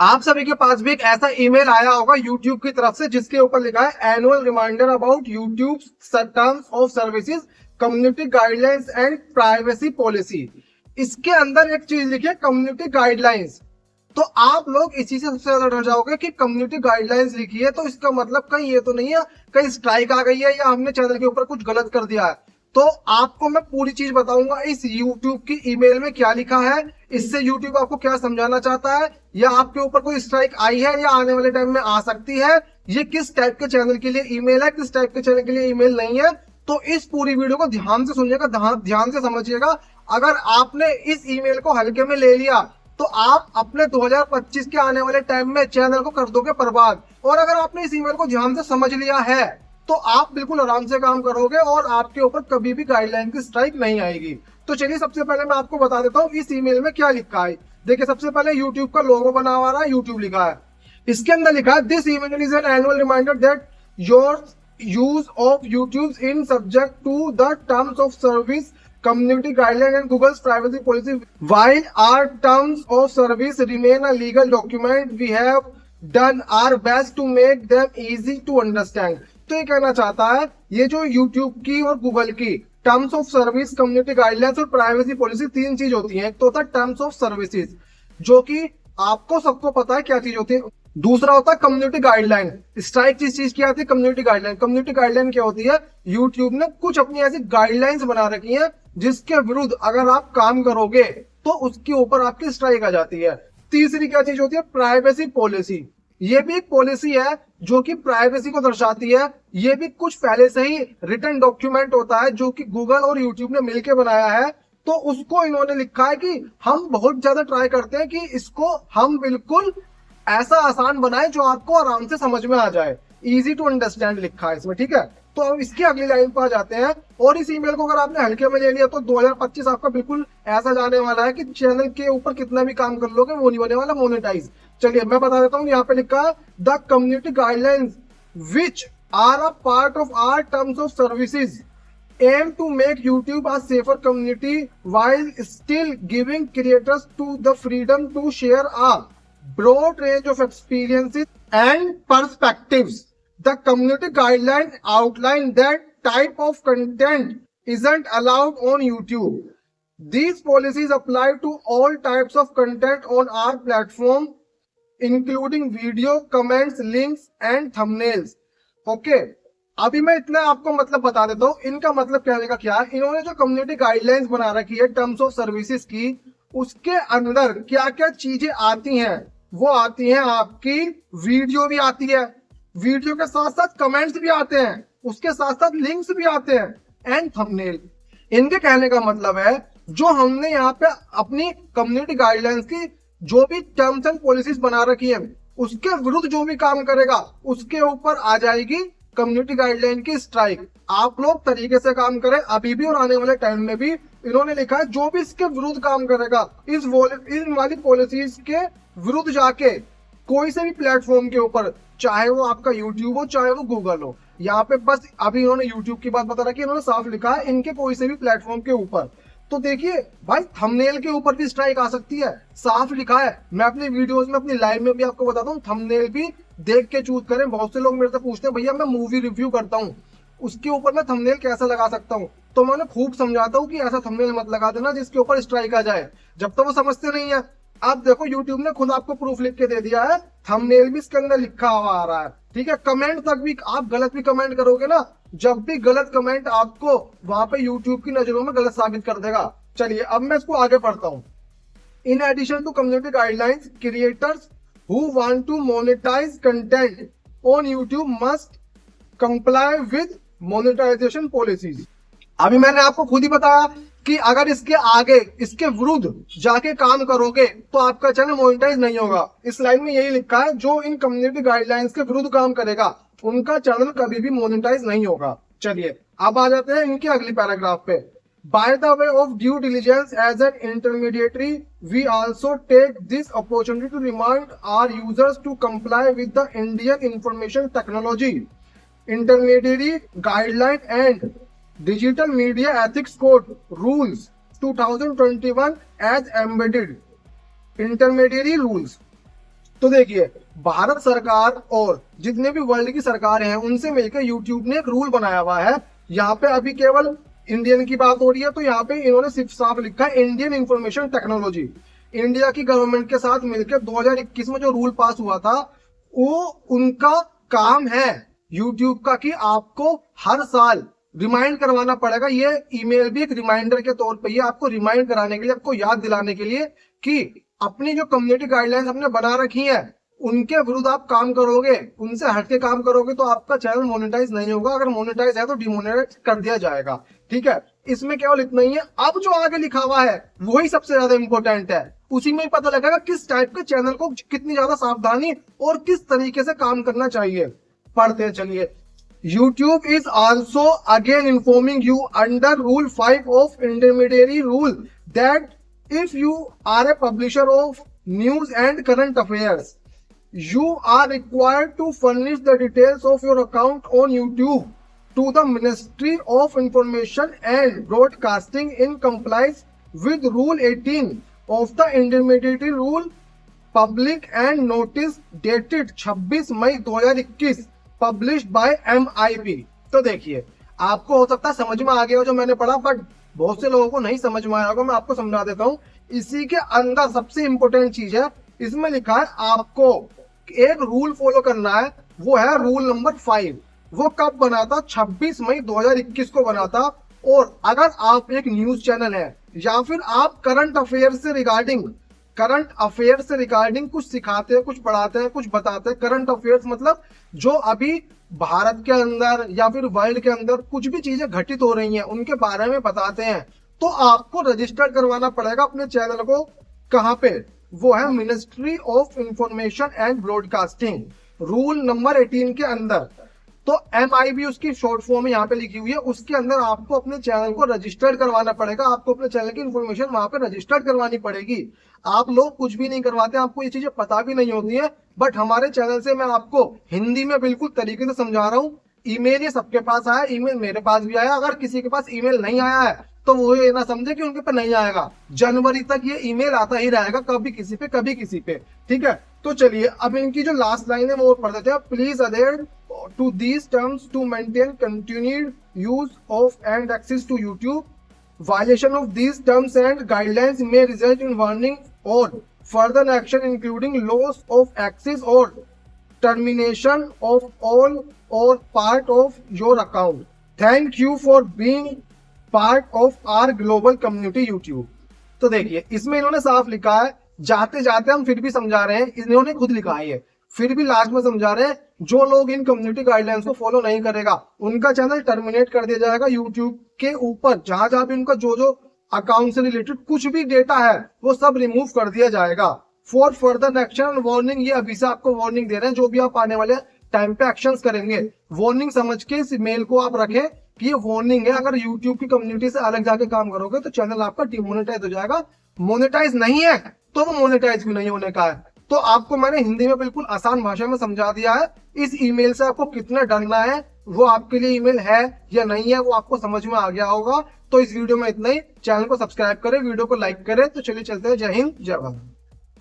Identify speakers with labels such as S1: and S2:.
S1: आप सभी के पास भी एक ऐसा ईमेल आया होगा YouTube की तरफ से जिसके ऊपर लिखा है annual reminder about YouTube terms of services, community guidelines and privacy policy. इसके अंदर एक चीज लिखी है कम्युनिटी गाइडलाइंस। तो आप लोग इसी से सबसे ज्यादा डर जाओगे कि कम्युनिटी गाइडलाइंस लिखी है तो इसका मतलब कहीं ये तो नहीं है कहीं स्ट्राइक आ गई है या हमने चैनल के ऊपर कुछ गलत कर दिया है। तो आपको मैं पूरी चीज बताऊंगा इस YouTube की ईमेल में क्या लिखा है, इससे YouTube आपको क्या समझाना चाहता है, या आपके ऊपर कोई स्ट्राइक आई है या आने वाले टाइम में आ सकती है, ये किस टाइप के चैनल के लिए ईमेल है, किस टाइप के चैनल के लिए ईमेल नहीं है। तो इस पूरी वीडियो को ध्यान से सुनिएगा, ध्यान से समझिएगा। अगर आपने इस ईमेल को हल्के में ले लिया तो आप अपने 2025 के आने वाले टाइम में चैनल को कर दोगे बर्बाद। और अगर आपने इस ईमेल को ध्यान से समझ लिया है तो आप बिल्कुल आराम से काम करोगे और आपके ऊपर कभी भी गाइडलाइन की स्ट्राइक नहीं आएगी। तो चलिए सबसे पहले मैं आपको बता देता हूँ इस ईमेल में क्या लिखा है। देखिए सबसे पहले यूट्यूब का लोगो बना हुआ है, यूट्यूब लिखा है, इसके अंदर लिखा है this email is an annual reminder that your use of YouTube in subject to the terms of service, community guideline and Google's privacy policy. While our terms of service remain a legal document, we have done our best to make them easy to understand. तो ये कहना चाहता है ये जो YouTube की और Google की terms of service, community guidelines और प्राइवेसी पॉलिसी तीन चीज होती हैं। एक तो होता है टर्म्स ऑफ सर्विसेज जो कि आपको सबको पता है क्या चीज होती है। दूसरा होता है कम्युनिटी गाइडलाइन। स्ट्राइक किस चीज की आती है? Community guideline. कम्युनिटी गाइडलाइन क्या होती है? यूट्यूब ने कुछ अपनी ऐसी गाइडलाइंस बना रखी है जिसके विरुद्ध अगर आप काम करोगे तो उसके ऊपर आपकी स्ट्राइक आ जाती है। तीसरी क्या चीज होती है? Privacy policy. ये भी एक पॉलिसी है जो कि प्राइवेसी को दर्शाती है। ये भी कुछ पहले से ही रिटन डॉक्यूमेंट होता है जो कि गूगल और यूट्यूब ने मिलकर बनाया है। तो उसको इन्होंने लिखा है कि हम बहुत ज्यादा ट्राई करते हैं कि इसको हम बिल्कुल ऐसा आसान बनाए जो आपको आराम से समझ में आ जाए। इजी टू अंडरस्टैंड लिखा है इसमें, ठीक है। तो अब इसकी अगली लाइन पर आ जाते हैं। और इस ईमेल को अगर आपने हल्के में ले लिया तो 2025 आपका बिल्कुल ऐसा जाने वाला है कि चैनल के ऊपर कितना भी काम कर लोगे वो नहीं होने वाला मोनेटाइज। चलिए मैं बता देता हूँ, यहाँ पे लिखा है the community guidelines which are a part of our terms of services aim to make YouTube a safer community while still giving creators to the freedom to share a broad range of experiences and perspectives. The community guidelines outline that type of content isn't allowed on YouTube. These policies apply to all types of content on our platform, including video, comments, links, and thumbnails. Okay. अभी मैं इतना आपको मतलब बता देता हूँ इनका मतलब कहने का क्या है। इन्होंने जो कम्युनिटी गाइडलाइंस बना रखी है टर्म्स ऑफ सर्विसेज की, उसके अंदर क्या क्या चीजें आती हैं? वो आती हैं आपकी वीडियो भी आती है, वीडियो के साथ साथ कमेंट्स भी आते हैं, उसके साथ साथ लिंक्स भी आते हैं एंड थंबनेल। इनके कहने का मतलब है जो हमने यहाँ पे अपनी कम्युनिटी गाइडलाइंस की जो भी टर्म्स एंड पॉलिसीज बना रखी है उसके विरुद्ध जो भी काम करेगा उसके ऊपर आ जाएगी कम्युनिटी गाइडलाइन की स्ट्राइक। आप लोग तरीके से काम करें अभी भी और आने वाले टाइम में भी। इन्होंने लिखा है जो भी इसके विरुद्ध काम करेगा इन वाली पॉलिसीज के विरुद्ध जाके कोई से भी प्लेटफॉर्म के ऊपर, चाहे वो आपका यूट्यूब हो चाहे वो गूगल हो, यहाँ पे बस अभी इन्होंने यूट्यूब की बात बता रखी है, इन्होंने साफ लिखा है इनके कोई से भी प्लेटफॉर्म के ऊपर। तो देखिए भाई थंबनेल के ऊपर भी स्ट्राइक आ सकती है, साफ लिखा है। मैं अपनी वीडियोस में अपनी लाइव में भी आपको बताता हूँ थंबनेल भी देख के चूज करें। बहुत से लोग मेरे से पूछते हैं भैया मैं मूवी रिव्यू करता हूँ उसके ऊपर मैं थंबनेल कैसे लगा सकता हूँ, तो मैं उन्हें खूब समझाता हूँ कि ऐसा थंबनेल मत लगा देना जिसके ऊपर स्ट्राइक आ जाए, जब तक वो समझते नहीं है। अब देखो यूट्यूब ने खुद आपको प्रूफ लिख के दे दिया है, थंबनेल भी इसके अंदर लिखा हुआ आ रहा है, ठीक है। कमेंट तक भी आप गलत भी कमेंट करोगे ना, जब भी गलत कमेंट आपको वहां पे यूट्यूब की नजरों में गलत साबित कर देगा। चलिए अब मैं इसको आगे पढ़ता हूँ। In addition to community guidelines, creators who want to monetize content on YouTube must comply with monetization policies. अभी मैंने आपको खुद ही बताया कि अगर इसके आगे इसके विरुद्ध जाके काम करोगे तो आपका चैनल मोनेटाइज नहीं होगा। इस लाइन में यही लिखा है जो इन कम्युनिटी गाइडलाइंस के विरुद्ध काम करेगा उनका चैनल कभी भी मोनेटाइज नहीं होगा। चलिए अब आ जाते हैं इनके अगली पैराग्राफ पे। By the way of due diligence as an intermediary, we also take this opportunity to remind our users to comply with the Indian Information Technology Intermediary Guideline and Digital Media Ethics Code Rules 2021 as embedded intermediary rules। तो देखिए, भारत सरकार और जितने भी world की सरकारें हैं उनसे मिलकर यूट्यूब ने एक रूल बनाया हुआ है। यहाँ पे अभी केवल इंडियन की बात हो रही है, तो यहाँ पे इन्होंने सिर्फ साफ लिखा है इंडियन इंफॉर्मेशन टेक्नोलॉजी। इंडिया की गवर्नमेंट के साथ मिलकर 2021 में जो रूल पास हुआ था, वो उनका काम है यूट्यूब का कि आपको हर साल रिमाइंड करवाना पड़ेगा। ये ईमेल भी एक रिमाइंडर के तौर पे, ये आपको रिमाइंड कराने के लिए, आपको याद दिलाने के लिए कि अपनी जो कम्युनिटी गाइडलाइंस आपने बना रखी है उनके विरुद्ध आप काम करोगे, उनसे हटके काम करोगे तो आपका चैनल मोनेटाइज नहीं होगा। अगर मोनेटाइज है तो डिमोनेटाइज कर दिया जाएगा। ठीक है, इसमें केवल इतना ही है। अब जो आगे लिखा हुआ है वही सबसे ज्यादा इंपॉर्टेंट है। उसी में ही पता लगेगा किस टाइप के चैनल को कितनी ज्यादा सावधानी और किस तरीके से काम करना चाहिए। पढ़ते हैं, चलिए। YouTube is also again informing you under Rule 5 of Intermediary Rule that if you are a publisher of news and current affairs, you are required to furnish the details of your account on YouTube to the Ministry of Information and Broadcasting in compliance with Rule 18 of the Intermediary Rule, public and notice dated 26 May 2021, published by MIB। तो देखिए, आपको हो सकता है समझ में आ गया हो जो मैंने पढ़ा, बट बहुत से लोगों को नहीं समझ में आया होगा। मैं आपको समझा देता हूँ। इसी के अंदर सबसे इंपॉर्टेंट चीज है, इसमें लिखा है आपको एक रूल फॉलो करना है, वो है रूल नंबर 5। वो कब बना था? 26 मई 2021 को बना था। और अगर आप एक न्यूज चैनल है या फिर आप करंट अफेयर से रिगार्डिंग कुछ सिखाते हैं, कुछ पढ़ाते हैं, कुछ बताते हैं। करंट अफेयर्स मतलब जो अभी भारत के अंदर या फिर वर्ल्ड के अंदर कुछ भी चीजें घटित हो रही हैं उनके बारे में बताते हैं, तो आपको रजिस्टर करवाना पड़ेगा अपने चैनल को। कहाँ पे? वो है ministry of information and broadcasting, rule number 18 के अंदर। तो MIB उसकी शॉर्ट फॉर्म यहाँ पे लिखी हुई है। उसके अंदर आपको अपने चैनल को रजिस्टर्ड करवाना पड़ेगा। आपको अपने चैनल की इन्फॉर्मेशन वहां पे रजिस्टर्ड करवानी पड़ेगी। आप लोग कुछ भी नहीं करवाते, आपको ये चीजें पता भी नहीं होती है, बट हमारे चैनल से मैं आपको हिंदी में बिल्कुल तरीके से समझा रहा हूँ। ईमेल ये सबके पास आया, ईमेल मेरे पास भी आया। अगर किसी के पास ईमेल नहीं आया है तो वो ये ना समझे कि उनके पे नहीं आएगा। जनवरी तक ये ईमेल आता ही रहेगा, कभी किसी पे कभी किसी पे। ठीक है, तो चलिए अब इनकी जो लास्ट लाइन है वो पढ़ देते हैं। Please adhere to these terms to maintain continued use of and access to YouTube. Violation of these terms and guidelines may result in warning or further action including loss of access or termination of all or part of your account. Thank you for being part of our global community YouTube. तो देखिए, इसमें इन्होंने साफ लिखा है, जाते जाते हम फिर भी समझा रहे हैं, इन्होंने खुद लिखा है ये, फिर भी लास्ट में समझा रहे हैं, जो लोग इन कम्युनिटी गाइडलाइंस को फॉलो नहीं करेगा उनका चैनल टर्मिनेट कर दिया जाएगा। यूट्यूब के ऊपर जहां जहां भी उनका जो अकाउंट से रिलेटेड कुछ भी डेटा है वो सब रिमूव कर दिया जाएगा। फॉर फर्दर एक्शन वार्निंग, ये अभी से आपको वार्निंग दे रहे हैं, जो भी आप आने वाले टाइम पे एक्शंस करेंगे वार्निंग समझ के इस मेल को आप रखें कि ये वार्निंग है। अगर यूट्यूब की कम्युनिटी से अलग जाके काम करोगे तो चैनल आपका डिमोनेटाइज हो जाएगा। मोनेटाइज नहीं है तो वो मोनेटाइज भी नहीं होने का है। तो आपको मैंने हिंदी में बिल्कुल आसान भाषा में समझा दिया है। इस ईमेल से आपको कितना डरना है, वो आपके लिए ईमेल है या नहीं है, वो आपको समझ में आ गया होगा। तो इस वीडियो में इतना ही। चैनल को सब्सक्राइब करें, वीडियो को लाइक करें। तो चलिए चलते हैं। जय हिंद, जय भारत।